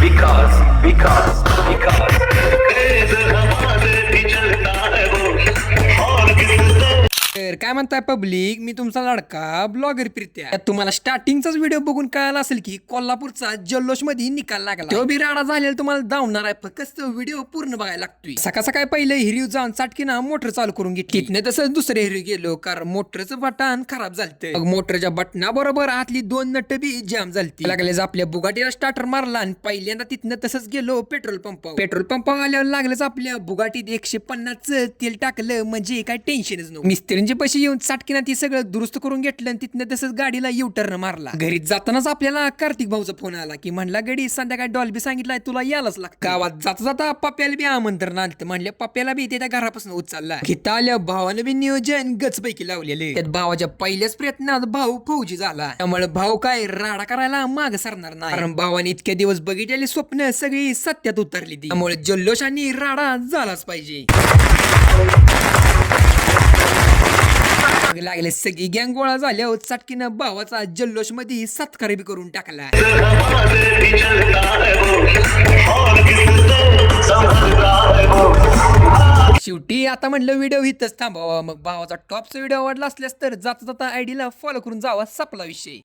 विकास विकास विकास craze हमारे भी चलता है वो और किसको तर काय म्हणताय पब्लिक, मी तुमचा लाडका ब्लॉगर प्रीत्या. यात तुम्हाला स्टार्टिंगचाच व्हिडिओ बघून कळाला असेल की कोल्हापूरचा जल्लोष मध्ये निकाल लागला. तो बी राडा झालेला तुम्हाला दावणार आहे, फक्त तो व्हिडिओ पूर्ण बघायला लागतोय. सकाळ सकाळी पहिले हिरीव जाऊन चाटकीना मोटर चालू करून घेतली. तिथनं तसंच दुसरे हिरीव गेलो, कारण मोटरचं बटन खराब झालतं. मग मोटरच्या बटना बरोबर आतली 2 नट बी जॅम झालती. लागलेच आपल्या बुगाटीला स्टार्टर मारला आणि पहिल्यांदा तिथनं तसंच गेलो पेट्रोल पंप आल्यावर लागलंच आपल्या बुगाटीत 150चं तेल टाकलं, म्हणजे काय टेन्शनच नव्हतं. मिस्त्रींचे पैसे येऊन चाटकीना ती सगळं दुरुस्त करून घेतलं आणि तिथनं तसंच गाडीला युटर्न मारला. घरी जातानाच आपल्याला कार्तिक भाऊचा फोन आला की म्हणला गडी संध्याकाळी डॉल्बी सांगितलाय तुला यायलाच लागतं. गावात जाता जाता पप्प्याला बी आमंत्रण आलं, म्हणले पप्प्याला बी त्याच्या घरापासून उचलला. इथं आल्या भावानं बी नियोजन गचपैकी लावलेले. त्यात भावाच्या पहिल्याच प्रयत्नात भाऊ फौजी झाला. त्यामुळे भाऊ काय राडा करायला माग सरणार नाही, कारण भावाने इतक्या दिवस बघितलेली स्वप्न सगळी सत्यात उतरली ती. त्यामुळे जल्लोष आणि राडा झालाच पाहिजे. लागले सगळी गँग गोळा झाल्यावर चटकीनं भावाचा जल्लोष मध्ये सत्कार बी करून टाकला. हमारे भी चलता है वो और किसको संभलता है वो. शेवटी आता म्हणलं व्हिडिओ इथंच थांबावा. मग भावाचा टॉपचा व्हिडिओ आवडला असल्यास तर जाता जाता आयडीला फॉलो करून जावा, संपला विषय.